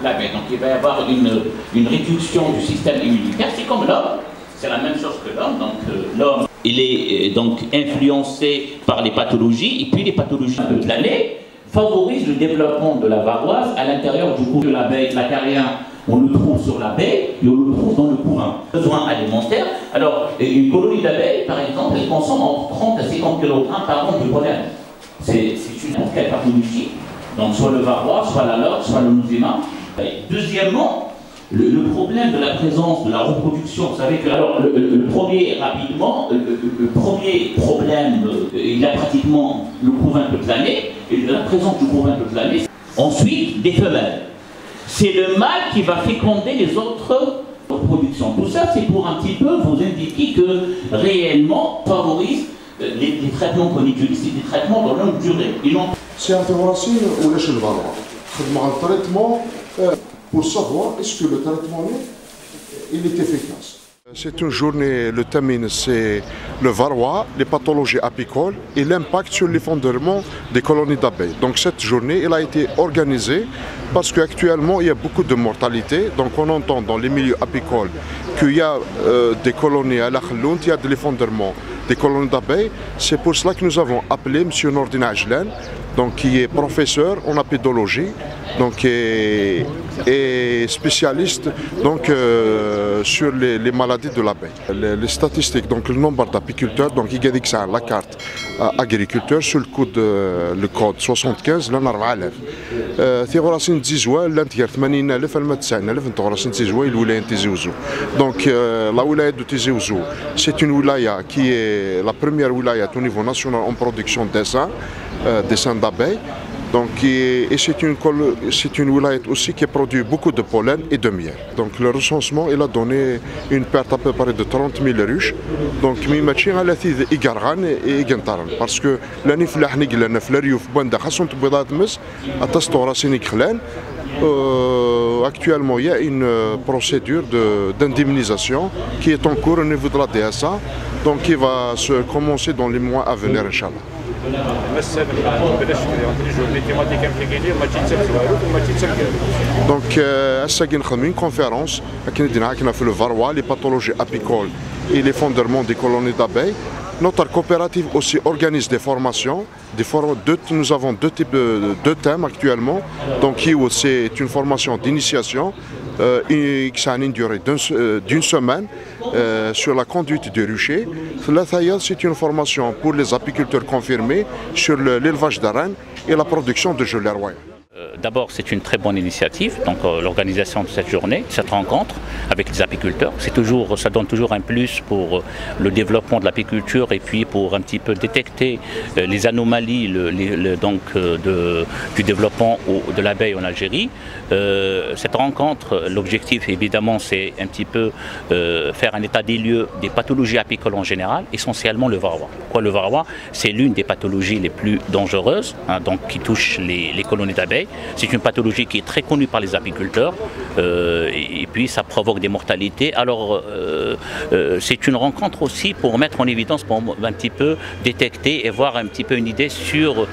l'abeille. Donc il va y avoir une réduction du système immunitaire. C'est comme l'homme, c'est la même chose que l'homme. Donc l'homme, il est donc influencé par les pathologies, et puis les pathologies de l'année favorisent le développement de la varroise à l'intérieur du cou de l'abeille. L'acarien, on le trouve sur l'abeille et on le trouve dans le couvain. Besoin alimentaire. Alors, une colonie d'abeilles, par exemple, elle consomme entre 30 à 50 kg par an de pollen. C'est une quelle pathologie. Donc, soit le varroa, soit la loque, soit le noséma. Deuxièmement, le problème de la présence de la reproduction. Vous savez que, alors, le premier, rapidement, le premier problème, il a pratiquement le couvain toute l'année, et la présence du couvain toute l'année. Ensuite, des femelles. C'est le mâle qui va féconder les autres reproductions. Tout ça, c'est pour un petit peu vous indiquer que réellement favorise les traitements conjugaux, c'est des traitements de longue durée. C'est un traitement ou chez le varroa. Un traitement pour savoir est-ce que le traitement il est efficace. C'est une journée, le thème c'est le varroa, les pathologies apicoles et l'impact sur l'effondrement des colonies d'abeilles. Donc cette journée, elle a été organisée parce qu'actuellement il y a beaucoup de mortalité. Donc on entend dans les milieux apicoles qu'il y a des colonies à la khaloun, il y a de l'effondrement des colonies d'abeilles. C'est pour cela que nous avons appelé M. Nordin Ajlan, donc qui est professeur en apidologie, donc et spécialiste donc sur les maladies de l'abeille. Les statistiques, donc le nombre d'apiculteurs, donc il y a la carte agriculteur sur le code 75 لنا 4000 ثيغراسين تزيزوا لا نتيار 80000 الما 90000 ثيغراسين تزيزوا الولايه تيزي وزو. Donc la wilaya de Tizi Ouzou, c'est une wilaya qui est la première wilaya au niveau national en production d'essaims d'abeilles. Donc, et c'est une wilaya aussi qui produit beaucoup de pollen et de miel. Donc le recensement il a donné une perte à peu près de 30 000 ruches. Donc ماشي على ثيذ إيجارغان إيجنتارن parce que l'année فلاح نقلنا في الريوف بندا خاصهم تبيضات مس أتصطو راسين يكخلان. Actuellement, il y a une procédure d'indemnisation qui est en cours au niveau de la DSA, donc qui va se commencer dans les mois à venir, Inch'Allah. Donc, une conférence qui fait le varroa, les pathologies apicoles et l'effondrement des colonies d'abeilles. Notre coopérative aussi organise des formations. Nous avons deux thèmes actuellement. Donc, c'est une formation d'initiation qui a une durée d'une semaine sur la conduite du rucher. C'est une formation pour les apiculteurs confirmés sur l'élevage d'arènes et la production de gelée royale. D'abord, c'est une très bonne initiative, donc l'organisation de cette journée, cette rencontre avec les apiculteurs. Ça donne toujours un plus pour le développement de l'apiculture et puis pour un petit peu détecter les anomalies du développement de l'abeille en Algérie. Cette rencontre, l'objectif évidemment, c'est un petit peu faire un état des lieux des pathologies apicoles en général, essentiellement le varroa. Pourquoi le varroa? C'est l'une des pathologies les plus dangereuses, donc qui touche les colonies d'abeilles. C'est une pathologie qui est très connue par les apiculteurs et puis ça provoque des mortalités. Alors c'est une rencontre aussi pour mettre en évidence, pour un petit peu détecter et voir un petit peu une idée sur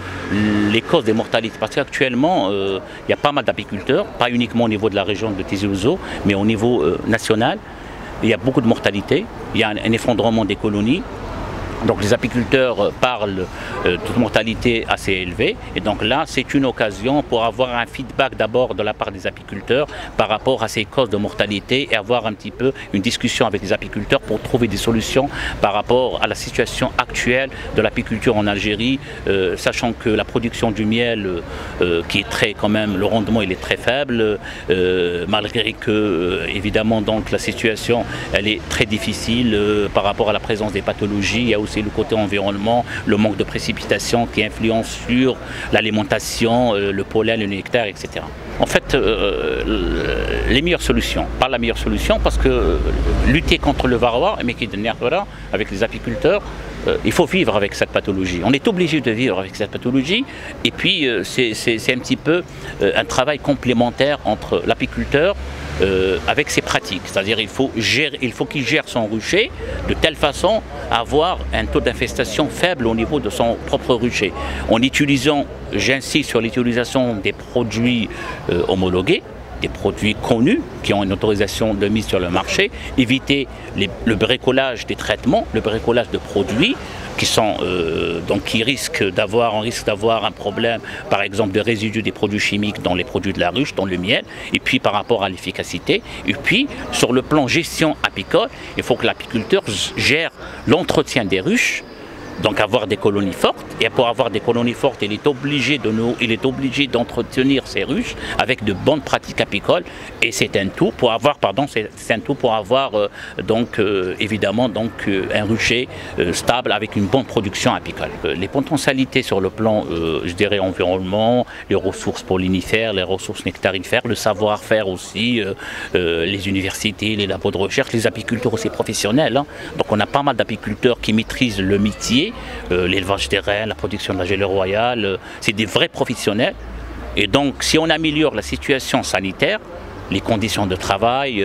les causes des mortalités. Parce qu'actuellement, il y a pas mal d'apiculteurs, pas uniquement au niveau de la région de Tizi Ouzou, mais au niveau national. Il y a beaucoup de mortalité, il y a un effondrement des colonies. Donc les apiculteurs parlent de mortalité assez élevée et donc là c'est une occasion pour avoir un feedback d'abord de la part des apiculteurs par rapport à ces causes de mortalité et avoir un petit peu une discussion avec les apiculteurs pour trouver des solutions par rapport à la situation actuelle de l'apiculture en Algérie, sachant que la production du miel qui est très quand même, le rendement il est très faible malgré que évidemment donc la situation elle est très difficile par rapport à la présence des pathologies. Il y a aussi le côté environnement, le manque de précipitation qui influence sur l'alimentation, le pollen, le nectar, etc. En fait, les meilleures solutions, pas la meilleure solution parce que lutter contre le varroa, mais qui est avec les apiculteurs, il faut vivre avec cette pathologie. On est obligé de vivre avec cette pathologie et puis c'est un petit peu un travail complémentaire entre l'apiculteur avec ses pratiques, c'est-à-dire il faut qu'il gère son rucher de telle façon à avoir un taux d'infestation faible au niveau de son propre rucher. En utilisant, j'insiste sur l'utilisation des produits homologués, des produits connus qui ont une autorisation de mise sur le marché, éviter le bricolage des traitements, le bricolage de produits qui risquent d'avoir un problème, par exemple, de résidus des produits chimiques dans les produits de la ruche, dans le miel, et puis par rapport à l'efficacité. Et puis, sur le plan gestion apicole, il faut que l'apiculteur gère l'entretien des ruches, donc avoir des colonies fortes, et pour avoir des colonies fortes, il est obligé d'entretenir ces ruches avec de bonnes pratiques apicoles, et c'est un tout pour avoir, évidemment un rucher stable avec une bonne production apicole. Les potentialités sur le plan, je dirais, environnement, les ressources pollinifères, les ressources nectarifères, le savoir-faire aussi, les universités, les labos de recherche, les apiculteurs aussi professionnels, hein. Donc on a pas mal d'apiculteurs qui maîtrisent le métier. L'élevage des rennes, la production de la gelée royale, c'est des vrais professionnels. Et donc, si on améliore la situation sanitaire, les conditions de travail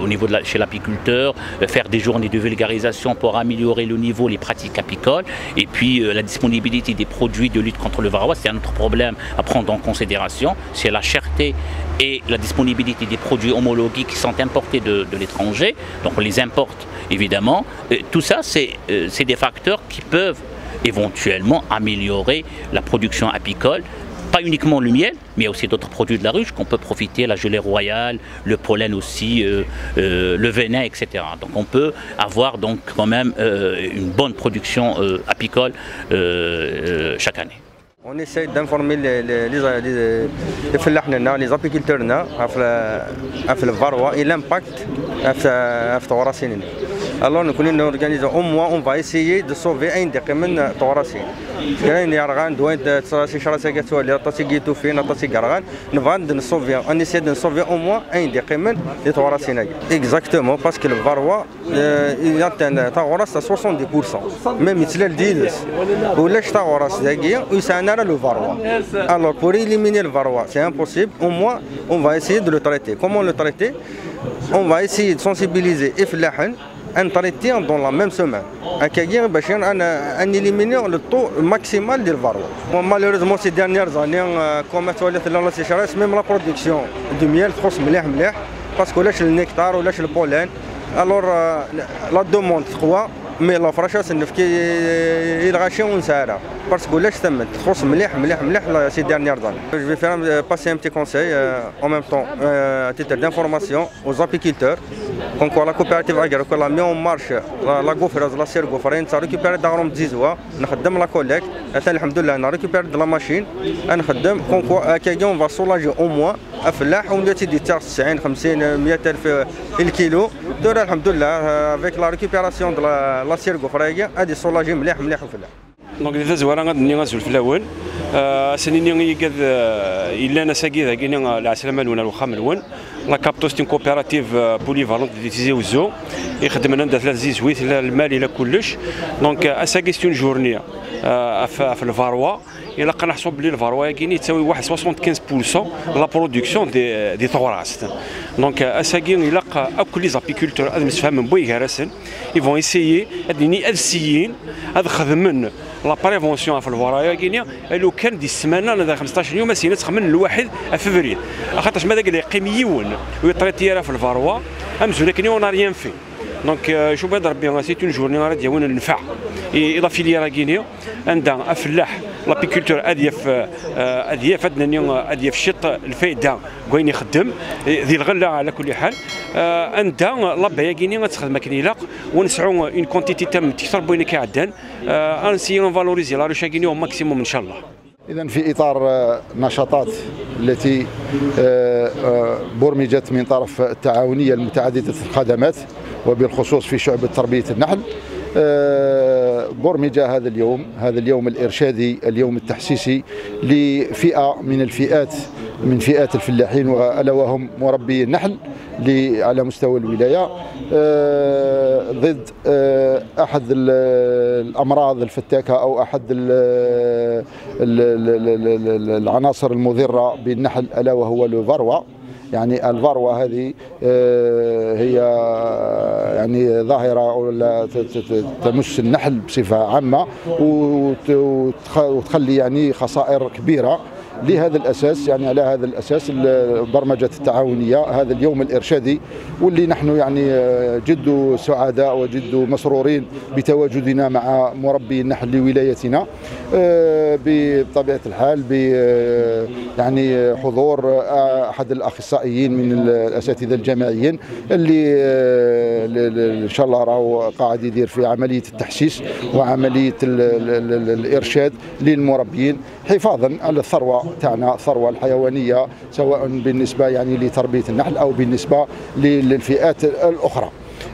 au niveau chez l'apiculteur, faire des journées de vulgarisation pour améliorer le niveau, les pratiques apicoles, et puis la disponibilité des produits de lutte contre le varroa, c'est un autre problème à prendre en considération, c'est la cherté et la disponibilité des produits homologués qui sont importés de l'étranger, donc on les importe évidemment. Tout ça, c'est des facteurs qui peuvent éventuellement améliorer la production apicole. Pas uniquement le miel, mais aussi d'autres produits de la ruche qu'on peut profiter, la gelée royale, le pollen aussi, le venin, etc. Donc on peut avoir donc quand même une bonne production apicole chaque année. On essaie d'informer les apiculteurs sur le varroa et l'impact sur التوراسين. Alors nous organisons au moins, on va essayer de sauver un des من التوراسين. كاين يرغان دوين تصاشي شراسة اللي تصيجيتو فينا تصيجرغان نبغى نسوفي on essaie de sauver au moins un des من التوراسين. Exactement parce que le varroa il atteint تورس 70%. Même يتسلل ديلس ولاش تورس دقيقة ويساعدنا le varroa. Alors pour éliminer le varroa, c'est impossible. Au moins, on va essayer de le traiter. Comment le traiter? On va essayer de sensibiliser Iflahan en traiter dans la même semaine. En éliminer le taux maximal du varroa. Bon, malheureusement, ces dernières années, comme même la production de miel, parce que là, c'est le nectar ou là, c'est le pollen. Alors, la demande 3. Mais la fraîcheur c'est نفكي يلغاشي ونسارة parce que là je t'aime تخص مليح ces dernières années. Je vais faire passer un petit conseil en même temps à titre d'information aux apiculteurs. Donc la coopérative agricole a mis en marche la gaufreuse, la serre gaufrée, ça récupère d'arômes 10 mois, نخدم la collecte, alhamdoulilah on récupère de la machine, نخدم on va soulager au moins أفلاح ولاتي دي 90 50 100 ألف الكيلو دور alhamdoulilah avec la récupération de la serre gaufrée هذه soulager مليح وفلاح. دونك إذا زوارا غادي نغزل في الأول سنيني يقاد إلا أنا ساقي ذاك العسلامة الأولى الوخام الأول لا كابتوستين كوبيراتيف بوليفالونت دي تيزي وزو يخدم لنا 3 زيزويت المال إلى كلش دونك أساقي ستون جورنيا في الفاروا إلا كنحسب بلي الفاروا كاين يتساوي واحد 75% لا برودكسيون دي ثوراست دونك اساكي إلا اكل لي زابيكولتور هذا مسفهم بوي كارسن يفون ايسيي هادني السيين هذا خدمن لا بريفونسيون في الفرايا كاين لو كان دي السمانه انا 15 يوم سينا تخمن الواحد فبراير خاطرش ماذا قال يقيم يون ويطريتيرا في الفاروا امزونا كاين اون ريان في دونك شوف هذا ربي سي اون جورني غادي يون النفع الى فيليرا كينيا عندها افلاح لابيكولتور ادياف عندنا ادياف الشط الفايده كاين يخدم ذي الغله على كل حال عندها لابايا كينيا تخدم كنيلاق ونسعوا اون كونتيتي تام تكثر بين كيعدان انسيون فالوريزي لا روشا كينيا ماكسيموم ان شاء الله. إذن في إطار نشاطات التي برمجت من طرف التعاونية المتعددة الخدمات وبالخصوص في شعبة تربية النحل برمج هذا اليوم الإرشادي اليوم التحسيسي لفئة من الفئات من فئات الفلاحين وألا وهم مربي النحل على مستوى الولاية ضد أحد الأمراض الفتاكة أو أحد العناصر المضرة بالنحل ألا وهو الفاروا. يعني الفاروا هذه هي يعني ظاهرة تمس النحل بصفة عامة وتخلي يعني خسائر كبيرة لهذا الاساس، يعني على هذا الاساس البرمجه التعاونيه هذا اليوم الارشادي، واللي نحن يعني جد سعداء وجد مسرورين بتواجدنا مع مربي النحل لولايتنا، بطبيعه الحال يعني حضور احد الاخصائيين من الاساتذه الجامعيين اللي ان شاء الله راهو قاعد يدير في عمليه التحسيس وعمليه الارشاد للمربيين حفاظا على الثروه تاعنا، الثروه الحيوانيه، سواء بالنسبه يعني لتربيه النحل او بالنسبه للفئات الاخرى.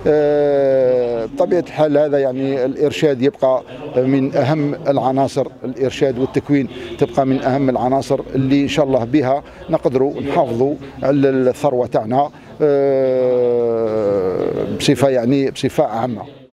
بطبيعة الحال هذا يعني الإرشاد يبقى من أهم العناصر، الإرشاد والتكوين تبقى من أهم العناصر اللي إن شاء الله بها نقدروا نحافظوا على الثروة تاعنا بصفة عامة.